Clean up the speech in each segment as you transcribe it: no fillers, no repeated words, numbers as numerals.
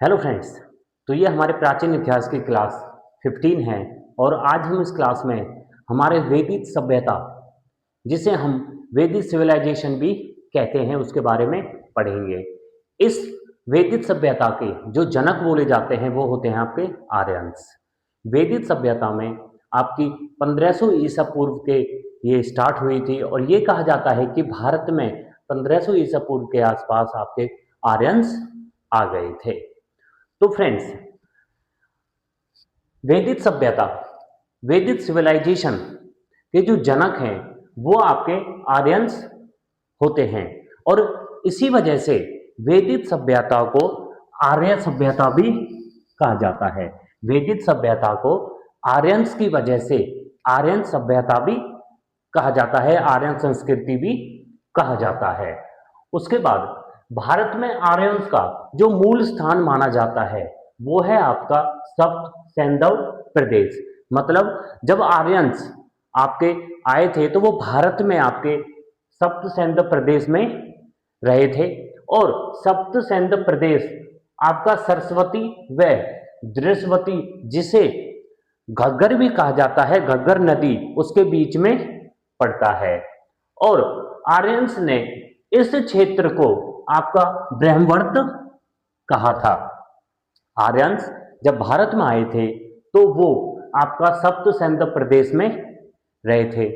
Hello friends. तो ये हमारे प्राचीन इतिहास की क्लास 15 है और आज हम इस क्लास में हमारे वैदिक सभ्यता, जिसे हम वैदिक सिविलाइजेशन भी कहते हैं, उसके बारे में पढ़ेंगे। इस वैदिक सभ्यता के जो जनक बोले जाते हैं वो होते हैं आपके आर्यंस। वैदिक सभ्यता में आपकी 1500 ईसा पूर्व के ये स्टार्ट हुई थी और ये कहा जाता है कि भारत में 1500 ईसा पूर्व के आसपास आपके आर्यंस आ गए थे। तो फ्रेंड्स, वैदिक सभ्यता, वैदिक सिविलाइजेशन के जो जनक हैं वो आपके आर्यंस होते हैं और इसी वजह से वैदिक सभ्यता को आर्य सभ्यता भी कहा जाता है। वैदिक सभ्यता को आर्यंस की वजह से आर्यन सभ्यता भी कहा जाता है, आर्यन संस्कृति भी कहा जाता है। उसके बाद भारत में आर्यंस का जो मूल स्थान माना जाता है वो है आपका सप्त सैंधव प्रदेश। मतलब जब आर्यंस आपके आए थे तो वो भारत में आपके सप्त सैंधव प्रदेश में रहे थे और सप्त सैंधव प्रदेश आपका सरस्वती व दृश्यवती, जिसे घग्गर भी कहा जाता है, घग्गर नदी उसके बीच में पड़ता है। और आर्यंस ने इस क्षेत्र को आपका ब्रह्मवर्त कहा था। आर्यंस जब भारत में आए थे तो वो आपका सप्त सैंधव प्रदेश में रहे थे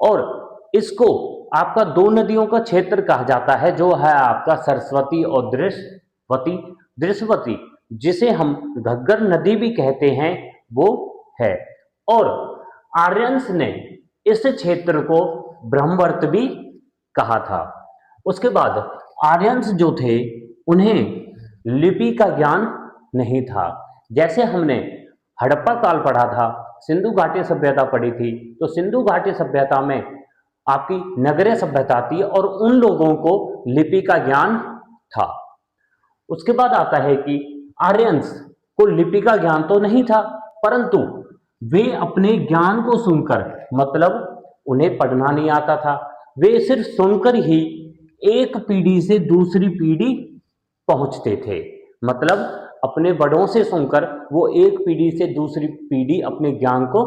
और इसको आपका दो नदियों का क्षेत्र कहा जाता है, जो है आपका सरस्वती और दृश्यवती। दृश्यवती जिसे हम घग्गर नदी भी कहते हैं वो है। और आर्यंस ने इस क्षेत्र को ब्रह्मवर्त भी कहा था। उसके बाद आर्यंस जो थे उन्हें लिपि का ज्ञान नहीं था। जैसे हमने हड़प्पा काल पढ़ा था, सिंधु घाटी सभ्यता पढ़ी थी, तो सिंधु घाटी सभ्यता में आपकी नगरीय सभ्यता थी और उन लोगों को लिपि का ज्ञान था। उसके बाद आता है कि आर्यंस को लिपि का ज्ञान तो नहीं था, परंतु वे अपने ज्ञान को सुनकर, मतलब उन्हें पढ़ना नहीं आता था, वे सिर्फ सुनकर ही एक पीढ़ी से दूसरी पीढ़ी पहुंचते थे। मतलब अपने बड़ों से सुनकर वो एक पीढ़ी से दूसरी पीढ़ी अपने ज्ञान को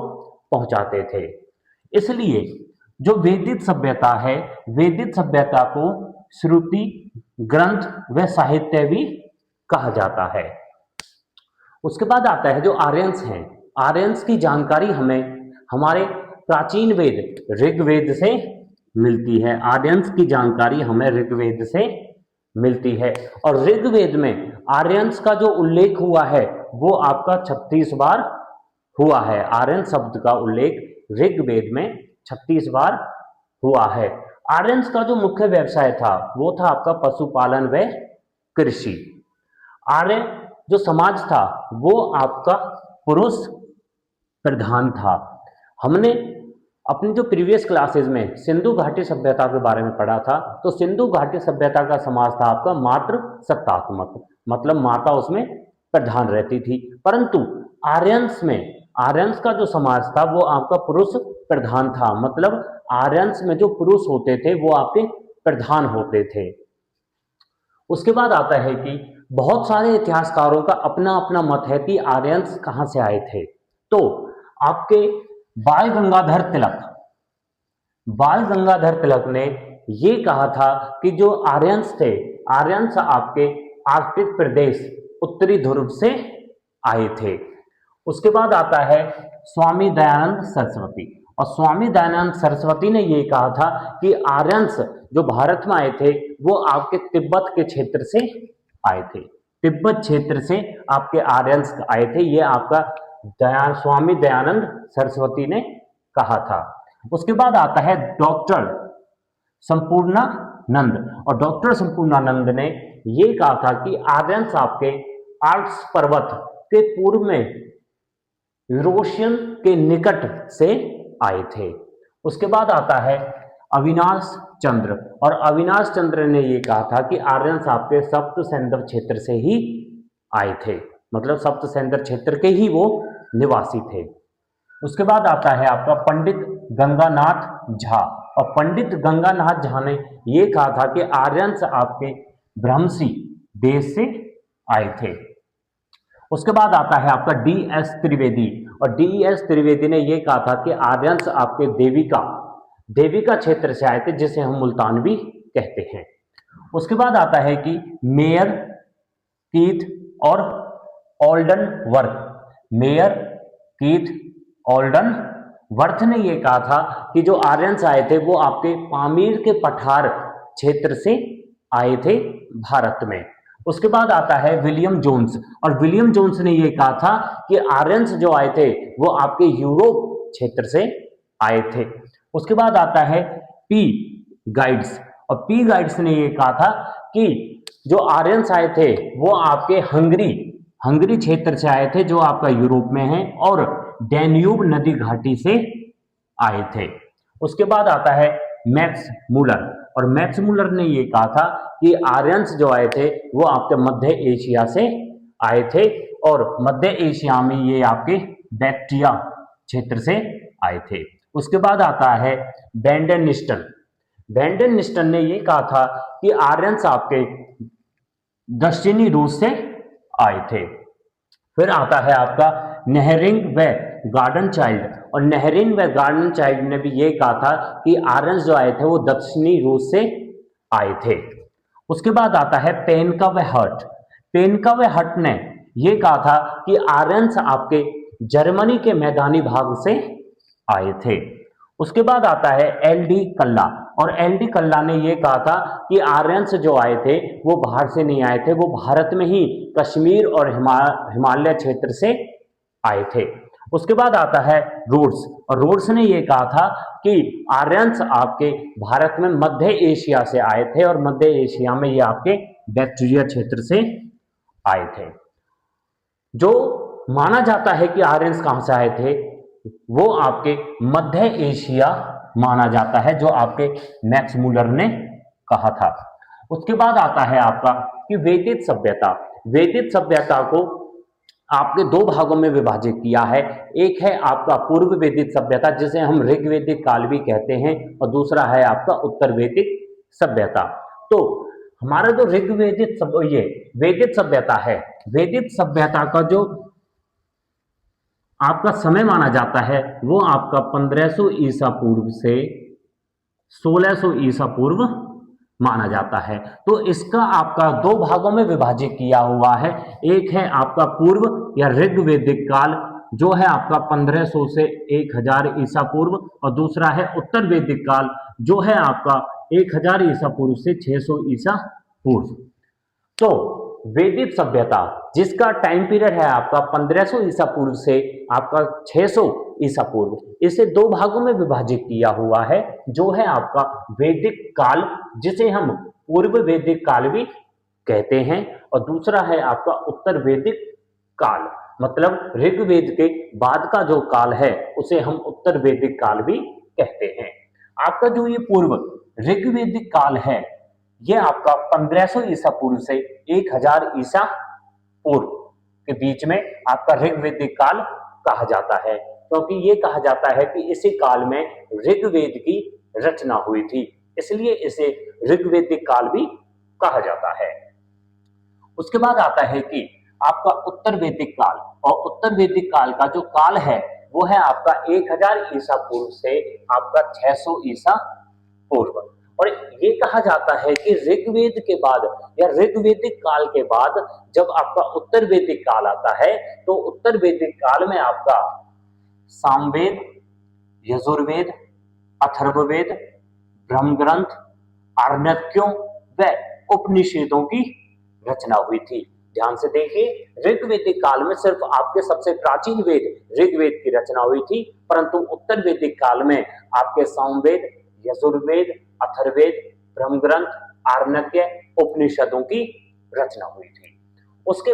पहुंचाते थे। इसलिए जो वैदिक सभ्यता है, वैदिक सभ्यता को श्रुति, ग्रंथ व साहित्य भी कहा जाता है। उसके बाद आता है जो आर्यंस हैं। आर्यंस की जानकारी हमें हमारे प्राचीन वेद ऋग्वेद से मिलती है। आर्यंस की जानकारी हमें ऋग्वेद से मिलती है और ऋग्वेद में आर्यंस का जो उल्लेख हुआ है वो आपका 36 बार हुआ है। आर्यन शब्द का उल्लेख ऋग्वेद में 36 बार हुआ है। आर्यंस का जो मुख्य व्यवसाय था वो था आपका पशुपालन व कृषि। आर्य जो समाज था वो आपका पुरुष प्रधान था। हमने अपनी जो प्रीवियस क्लासेस में सिंधु घाटी सभ्यता के बारे में पढ़ा था, तो सिंधु घाटी सभ्यता का समाज था आपका मातृ सत्तात्मक, मतलब माता उसमें प्रधान रहती थी। परंतु आर्यंस में, आर्यंस का जो समाज था वो आपका पुरुष प्रधान था। मतलब आर्यंस में जो पुरुष होते थे वो आपके प्रधान होते थे। उसके बाद आता है कि बहुत सारे इतिहासकारों का अपना अपना मत है कि आर्यंस कहाँ से आए थे। तो आपके बाल गंगाधर तिलक, बाल गंगाधर तिलक ने ये कहा था कि जो आर्यंस थे, आर्यंस आपके आर्कटिक प्रदेश उत्तरी ध्रुव से आए थे। उसके बाद आता है स्वामी दयानंद सरस्वती, और स्वामी दयानंद सरस्वती ने ये कहा था कि आर्यंस जो भारत में आए थे वो आपके तिब्बत के क्षेत्र से आए थे। तिब्बत क्षेत्र से आपके आर्यंस आए थे, ये आपका स्वामी दयानंद सरस्वती ने कहा था। उसके बाद आता है डॉक्टर संपूर्णानंद, और डॉक्टर संपूर्णानंद ने ये कहा था कि आर्यंस आपके आल्प्स पर्वत के पूर्व में यूरोशियन के निकट से आए थे। उसके बाद आता है अविनाश चंद्र, और अविनाश चंद्र ने यह कहा था कि आर्यंस आपके सप्त सैंधव क्षेत्र से ही आए थे, मतलब सप्त सैंधव क्षेत्र के ही वो निवासी थे। उसके बाद आता है आपका पंडित गंगानाथ झा, और पंडित गंगानाथ झा ने यह कहा था कि आर्यंस आपके भ्रमसी देश से आए थे। उसके बाद आता है आपका डी.एस. त्रिवेदी, और डी.एस. त्रिवेदी ने यह कहा था कि आर्यंस आपके देविका क्षेत्र से आए थे, जिसे हम मुल्तानवी कहते हैं। उसके बाद आता है कि मेयर कीथ और olden worth. Mayor Keith olden worth ने यह कहा था कि जो आर्यंस आए थे वो आपके पामीर के पठार क्षेत्र से आए थे भारत में। उसके बाद आता है विलियम जोन्स, और विलियम जोन्स ने यह कहा था कि आर्यंस जो आए थे वो आपके यूरोप क्षेत्र से आए थे। उसके बाद आता है पी गाइड्स, और पी गाइड्स ने यह कहा था कि जो आर्यंस आए थे वो आपके हंगरी क्षेत्र से आए थे, जो आपका यूरोप में है, और डैन्यूब नदी घाटी से आए थे। उसके बाद आता है मैक्स मूलर, और मैक्स मूलर ने यह कहा था कि आर्यंस जो आए थे वो आपके मध्य एशिया से आए थे, और मध्य एशिया में ये आपके बैक्ट्रिया क्षेत्र से आए थे। उसके बाद आता है बैंडन निस्टन ने यह कहा था कि आर्यंस आपके दक्षिणी रूस से आए थे। फिर आता है आपका नेहरिंग व गार्डन चाइल्ड, और नेहरिंग व गार्डन चाइल्ड ने भी ये कहा था कि आर्यंस जो आए थे वो दक्षिणी रूस से आए थे। उसके बाद आता है पेनका व हट ने ये कहा था कि आर्यंस आपके जर्मनी के मैदानी भाग से आए थे। उसके बाद आता है एल.डी. कल्ला, और एल.डी. कल्ला ने यह कहा था कि आर्यंस जो आए थे वो बाहर से नहीं आए थे, वो भारत में ही कश्मीर और हिमालय क्षेत्र से आए थे। उसके बाद आता है रोड्स, और रोड्स ने यह कहा था कि आर्यंस आपके भारत में मध्य एशिया से आए थे, और मध्य एशिया में ये आपके बैक्ट्रिया क्षेत्र से आए थे। जो माना जाता है कि आर्यंस कहां से आए थे वो आपके मध्य एशिया माना जाता है, जो आपके मैक्स मूलर ने कहा था। उसके बाद आता है आपका कि वैदिक सभ्यता को आपके दो भागों में विभाजित किया है। एक है आपका पूर्व वैदिक सभ्यता, जिसे हम ऋग्वैदिक काल भी कहते हैं, और दूसरा है आपका उत्तर वैदिक सभ्यता। तो हमारा जो वैदिक सभ्यता है, वैदिक सभ्यता का जो आपका समय माना जाता है वो आपका 1500 ईसा पूर्व से 1600 ईसा पूर्व माना जाता है। तो इसका आपका दो भागों में विभाजित किया हुआ है। एक है आपका पूर्व या ऋग्वैदिक काल, जो है आपका 1500 से 1000 ईसा पूर्व, और दूसरा है उत्तर वैदिक काल, जो है आपका 1000 ईसा पूर्व से 600 ईसा पूर्व। तो वैदिक सभ्यता जिसका टाइम पीरियड है आपका 1500 ईसा पूर्व से आपका 600 ईसा पूर्व, इसे दो भागों में विभाजित किया हुआ है। जो है आपका वैदिक काल, जिसे हम पूर्व वैदिक काल भी कहते हैं, और दूसरा है आपका उत्तर वैदिक काल, मतलब ऋग्वेद के बाद का जो काल है उसे हम उत्तर वैदिक काल भी कहते हैं। आपका जो ये पूर्व ऋग्वेदिक काल है ये आपका 1500 ईसा पूर्व से 1000 ईसा पूर्व के बीच में आपका ऋग्वैदिक काल कहा जाता है, क्योंकि ये कहा जाता है कि इसी काल में ऋग्वेद की रचना हुई थी, इसलिए इसे ऋग्वैदिक काल भी कहा जाता है। उसके बाद आता है कि आपका उत्तर वैदिक काल, और उत्तर वैदिक काल का जो काल है वो है आपका 1000 ईसा पूर्व से आपका 600 ईसा पूर्व। और ये कहा जाता है कि ऋग्वेद के बाद या ऋग्वैदिक काल के बाद जब आपका उत्तर वैदिक काल आता है, तो उत्तर वैदिक काल में आपका सामवेद, यजुर्वेद, अथर्ववेद, ब्रह्मग्रंथ, आरण्यकों व उपनिषदों की रचना हुई थी। ध्यान से देखिए, ऋग्वैदिक काल में सिर्फ आपके सबसे प्राचीन वेद ऋग्वेद की रचना हुई थी, परंतु उत्तर वैदिक काल में आपके सामवेद, यजुर्वेद, अथर्ववेद, ब्रह्मग्रंथ, आरण्यक, उपनिषदों की रचना हुई थी। उसके